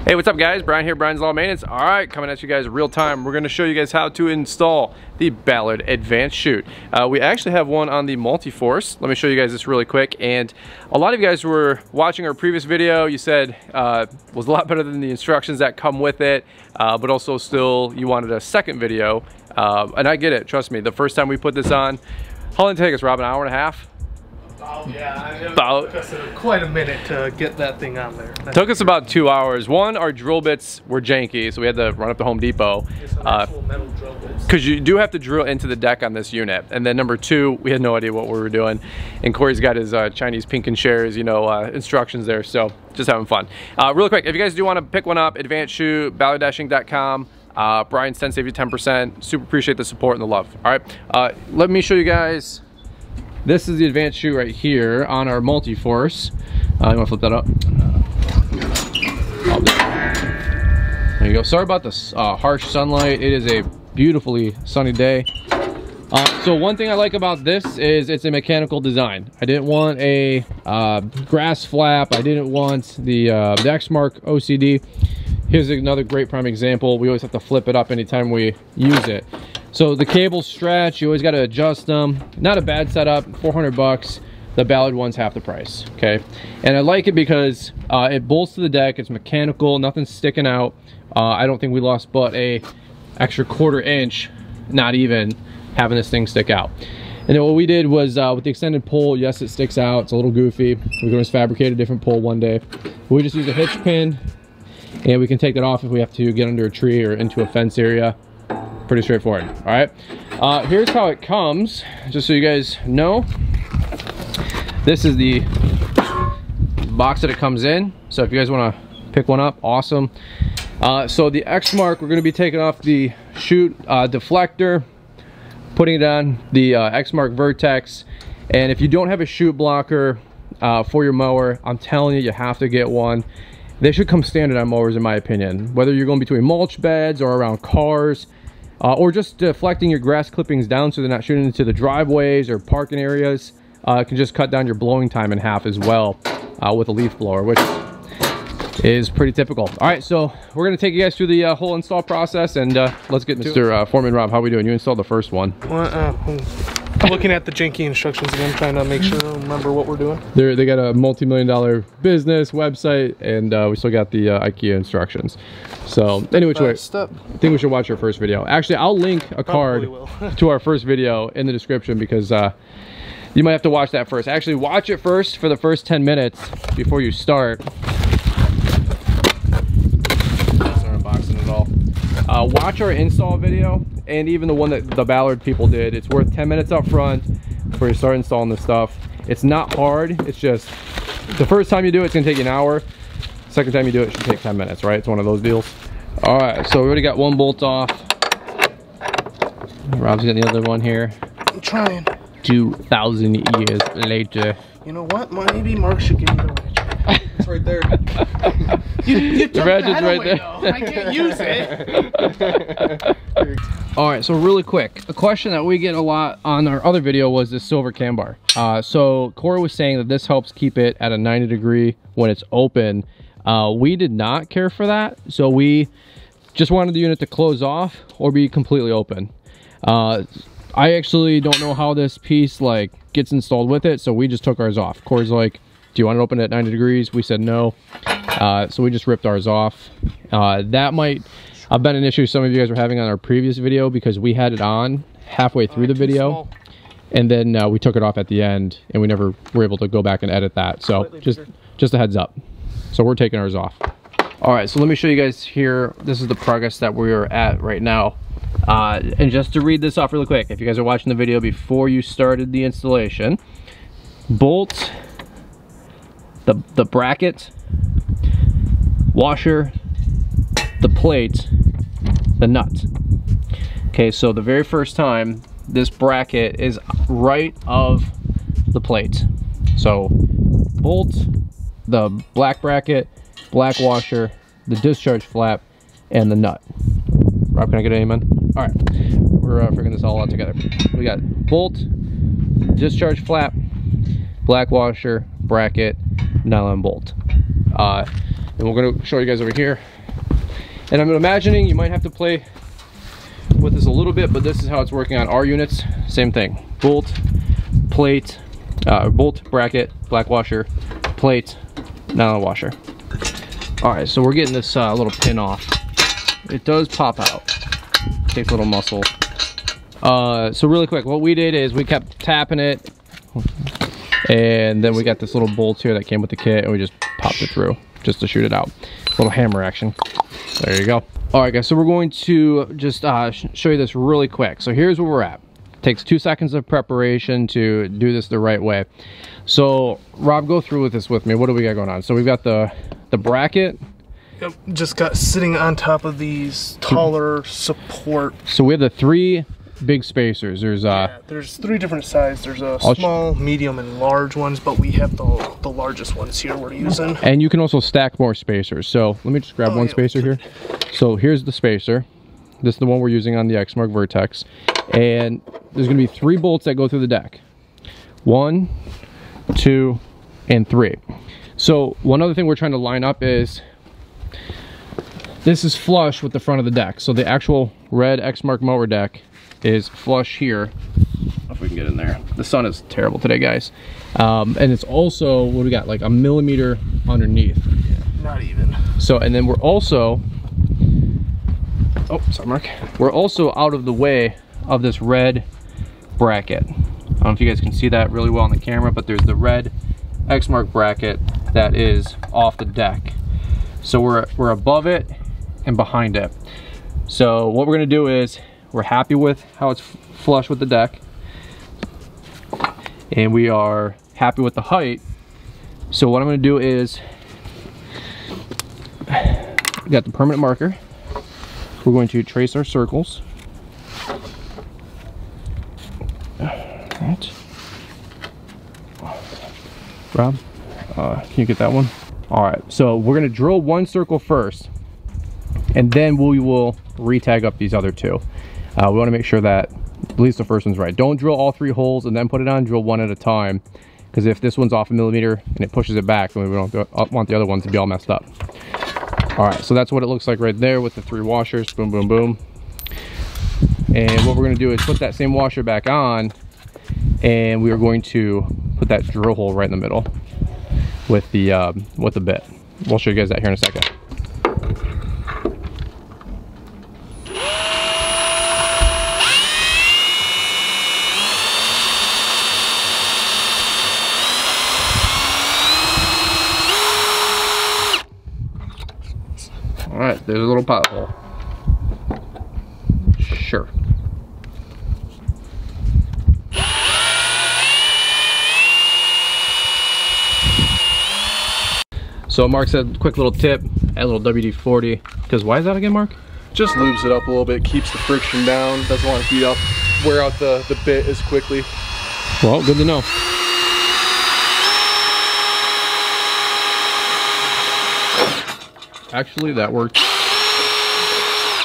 Hey, what's up guys? Brian here, Brian's Law Maintenance. All right, coming at you guys real time. We're gonna show you guys how to install the Ballard Advanced Chute. We actually have one on the Multi-Force. Let me show you guys this really quick. And a lot of you guys who were watching our previous video, you said was a lot better than the instructions that come with it, but also still you wanted a second video. And I get it, trust me. The first time we put this on, how long did it take us, Rob? An hour and a half? Oh yeah, it took us quite a minute to get that thing on there. Took us about 2 hours. One, our drill bits were janky, so we had to run up to Home Depot. Actual metal drill bits. Because you do have to drill into the deck on this unit. And then number two, we had no idea what we were doing. And Corey's got his Chinese pink and shares, you know, instructions there. So just having fun. Real quick, if you guys do want to pick one up, Advanced Chute, ballard-inc.com. Brian's 10 save you 10%. Super appreciate the support and the love. All right, let me show you guys. This is the Advanced Chute right here on our Multi-Force. You want to flip that up? There you go. Sorry about this harsh sunlight. It is a beautifully sunny day. So one thing I like about this is it's a mechanical design. I didn't want a grass flap. I didn't want the Exmark OCD. Here's another great prime example. We always have to flip it up anytime we use it. So the cables stretch, you always got to adjust them. Not a bad setup, 400 bucks. The Ballard one's half the price, okay? And I like it because it bolts to the deck, it's mechanical, nothing's sticking out. I don't think we lost but a extra 1/4 inch, not even, having this thing stick out. And then what we did was, with the extended pole, yes, it sticks out, it's a little goofy. We can just fabricate a different pole one day. We just use a hitch pin, and we can take that off if we have to get under a tree or into a fence area. Pretty straightforward. All right, here's how it comes, just so you guys know. This is the box that it comes in, so if you guys want to pick one up, awesome. So the Exmark, we're going to be taking off the chute deflector, putting it on the Exmark Vertex. And if you don't have a chute blocker for your mower, I'm telling you, you have to get one. They should come standard on mowers, in my opinion, whether you're going between mulch beds or around cars, or just deflecting your grass clippings down so they're not shooting into the driveways or parking areas. It can just cut down your blowing time in half as well with a leaf blower, which is pretty typical. All right, so we're gonna take you guys through the whole install process, and let's get into Mr. Foreman Rob, how are we doing? You installed the first one. I'm looking at the janky instructions again, trying to make sure I remember what we're doing. They got a multi-million-dollar business website, and we still got the IKEA instructions. So anyway, I think we should watch our first video. Actually, I'll link a card to our first video in the description, because you might have to watch that first. Actually, watch it first for the first 10 minutes before you start. Unboxing it all. Watch our install video, and even the one that the Ballard people did. It's worth 10 minutes up front before you start installing this stuff. It's not hard, it's just the first time you do it, it's gonna take you an hour. Second time you do it, it should take 10 minutes, right? It's one of those deals. All right, so we already got one bolt off. Rob's got the other one here. I'm trying. 2,000 years later. You know what? Maybe Mark should give me the ratchet. It's right there. You took ratchet's right there. Though. I can't use it. All right, so really quick, a question that we get a lot on our other video was the silver cam bar. So Corey was saying that this helps keep it at a 90 degree when it's open. We did not care for that, so we just wanted the unit to close off or be completely open. I actually don't know how this piece like gets installed with it, so we just took ours off. Corey's like, do you want it open at 90 degrees? We said no, so we just ripped ours off. That might have been an issue some of you guys were having on our previous video, because we had it on halfway through the video, and then we took it off at the end, and we never were able to go back and edit that. So just a heads up. So we're taking ours off. All right, so let me show you guys here. This is the progress that we're at right now. And just to read this off really quick, if you guys are watching the video before you started the installation, bolt, the bracket, washer, the plate, the nut. Okay, so the very first time, this bracket is right of the plate. So bolt, the black bracket, black washer, the discharge flap, and the nut. Rob, can I get an amen? All right, we're figuring this all out together. We got bolt, discharge flap, black washer, bracket, nylon bolt. And we're going to show you guys over here And I'm imagining you might have to play with this a little bit, but this is how it's working on our units. Same thing, bolt, plate, bolt, bracket, black washer, plate, nylon washer. All right, so we're getting this little pin off. It does pop out, takes a little muscle. So really quick, what we did is we kept tapping it, and then we got this little bolt here that came with the kit, and we just popped it through just to shoot it out. Little hammer action. There you go. All right, guys, so we're going to just show you this really quick. So here's where we're at. It takes 2 seconds of preparation to do this the right way. So Rob, go through with this with me. What do we got going on? So we've got the bracket. Yep, just got sitting on top of these taller support. So we have the 3 big spacers. There's 3 different sizes. There's a small, medium, and large ones, but we have the largest ones here we're using. And you can also stack more spacers. So let me just grab one spacer here. So here's the spacer. This is the one we're using on the Exmark Vertex. And there's gonna be 3 bolts that go through the deck. 1, 2, and 3. So one other thing we're trying to line up is this is flush with the front of the deck. So the actual red Exmark mower deck is flush here. I don't know if we can get in there. The sun is terrible today, guys. And it's also, what do we got, like a millimeter underneath. Yeah, not even. So, and then we're also, oh, sorry, Mark. We're also out of the way of this red bracket. I don't know if you guys can see that really well on the camera, but there's the red Exmark bracket that is off the deck. So we're above it and behind it. So what we're gonna do is, we're happy with how it's flush with the deck, and we are happy with the height. So what I'm going to do is, we got the permanent marker. We're going to trace our circles. Alright. Rob, can you get that one? Alright, so we're going to drill 1 circle first, and then we will re-tag up these other 2. We want to make sure that at least the first one's right. Don't drill all 3 holes and then put it on. Drill 1 at a time, because if this one's off a millimeter and it pushes it back, then we don't want the other ones to be all messed up. All right, so that's what it looks like right there with the 3 washers. Boom, boom, boom. And what we're going to do is put that same washer back on, and we are going to put that drill hole right in the middle with the bit. We'll show you guys that here in a second. All right, there's a little pothole. Sure. So Mark said, quick little tip, add a little WD-40, because why is that again, Mark? Just lubes it up a little bit, keeps the friction down, doesn't want to wear out the bit as quickly. Well, good to know. Actually, that worked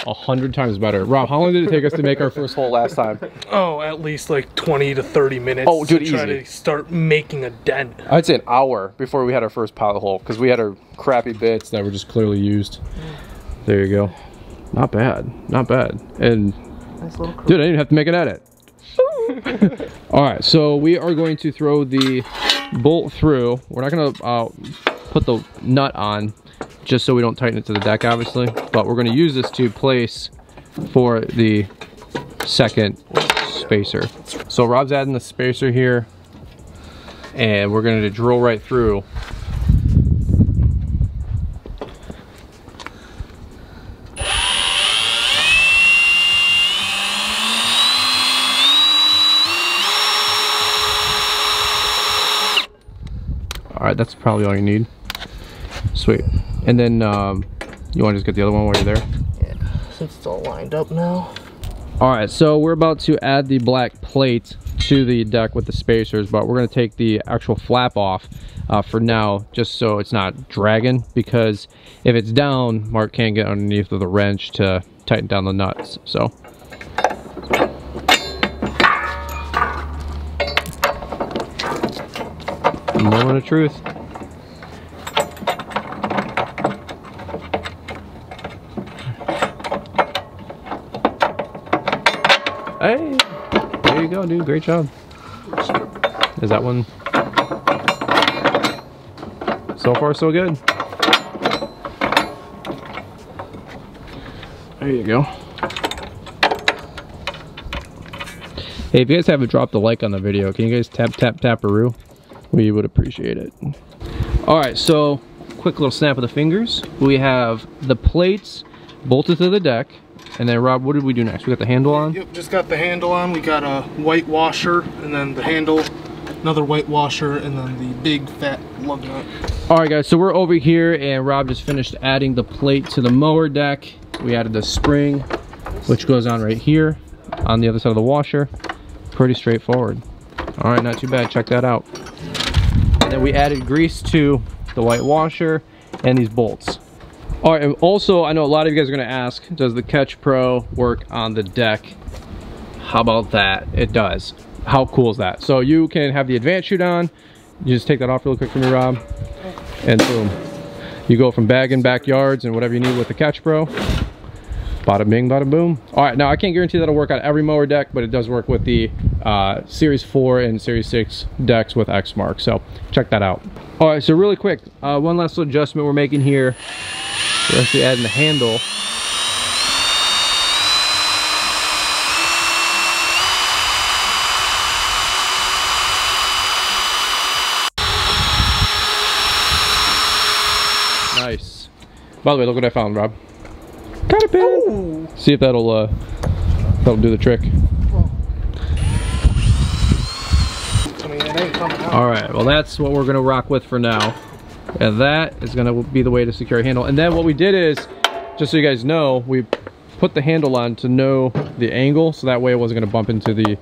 100 times better. Rob, how long did it take us to make our first hole last time? Oh, at least like 20 to 30 minutes. Oh, dude, to try easy. to start making a dent. I'd say an hour before we had our first pilot hole, because we had our crappy bits that were just clearly used. There you go. Not bad, not bad. And Nice little dude, I didn't have to make an edit. All right, so we are going to throw the bolt through. We're not gonna put the nut on, just so we don't tighten it to the deck, obviously, but we're going to use this to place for the second spacer. So Rob's adding the spacer here, and we're going to drill right through. All right, that's probably all you need. Sweet. And then you want to just get the other one while you're there? Yeah, since it's all lined up now. All right, so we're about to add the black plate to the deck with the spacers, but we're going to take the actual flap off for now, just so it's not dragging, because if it's down, Mark can't get underneath with a wrench to tighten down the nuts. So moment of truth. Hey, there you go, dude. Great job. Is that one? So far, so good. There you go. Hey, if you guys haven't dropped a like on the video, can you guys tap-a-roo? We would appreciate it. All right, so quick little snap of the fingers. We have the plates bolted to the deck. And then Rob, what did we do next? We got the handle on? Yep, just got the handle on. We got a white washer, and then the handle, another white washer, and then the big fat lug nut. All right, guys, so we're over here, and Rob just finished adding the plate to the mower deck. We added the spring, which goes on right here on the other side of the washer. Pretty straightforward. All right, not too bad. Check that out. And then we added grease to the white washer and these bolts. All right, and also, I know a lot of you guys are gonna ask, does the Catch Pro work on the deck? How about that? It does. How cool is that? So you can have the advanced chute on. You just take that off real quick for me, Rob. And boom. You go from bagging backyards and whatever you need with the Catch Pro. Bada bing, bada boom. All right, now I can't guarantee that'll work on every mower deck, but it does work with the Series 4 and Series 6 decks with Exmark, so check that out. All right, so really quick, one last little adjustment we're making here. We're actually adding the handle. Nice. By the way, look what I found, Rob. Got a pin. Ooh. See if that'll do the trick. All right, well that's what we're gonna rock with for now. And that is gonna be the way to secure a handle. And then what we did is, just so you guys know, we put the handle on to know the angle, so that way it wasn't gonna bump into the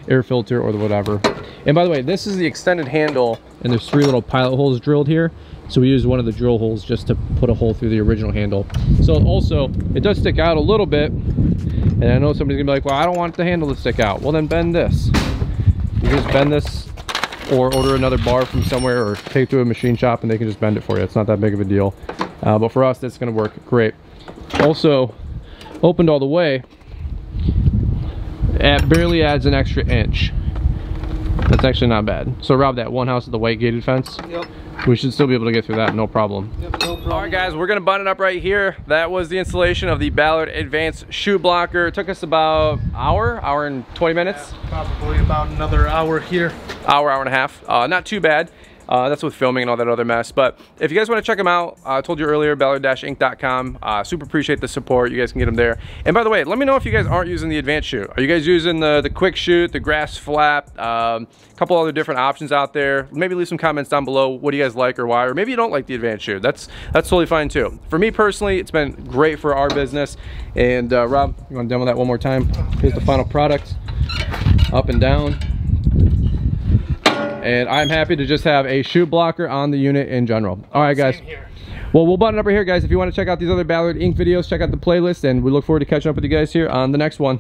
air filter or the whatever. And by the way, this is the extended handle, and there's 3 little pilot holes drilled here. So we used one of the drill holes just to put a hole through the original handle. So also, it does stick out a little bit. And I know somebody's gonna be like, well, I don't want the handle to stick out. Well, then bend this. You just bend this, or order another bar from somewhere, or take to a machine shop and they can just bend it for you. It's not that big of a deal. But for us, that's gonna work great. Also, opened all the way, it barely adds an extra inch. That's actually not bad. So Rob, that one house with the white gated fence, yep, we should still be able to get through that, no problem. Yep, no problem. All right, guys, we're gonna button it up right here. That was the installation of the Ballard Advanced Chute Blocker. It took us about hour and 20 minutes. Yeah, probably about another hour here. Hour and a half. Not too bad. That's with filming and all that other mess. But if you guys want to check them out, I told you earlier, ballard-inc.com. Super appreciate the support. You guys can get them there. And by the way, let me know if you guys aren't using the advanced chute. Are you guys using the quick chute, the grass flap, a couple other different options out there? Maybe leave some comments down below. What do you guys like or why? Or maybe you don't like the advanced chute. That's totally fine too. For me personally, it's been great for our business. And Rob, you want to demo that one more time? Here's the final product. Up and down. And I'm happy to just have a chute blocker on the unit in general. All right, guys. Well, we'll button up right here, guys. If you want to check out these other Ballard Inc. videos, check out the playlist, and we look forward to catching up with you guys here on the next one.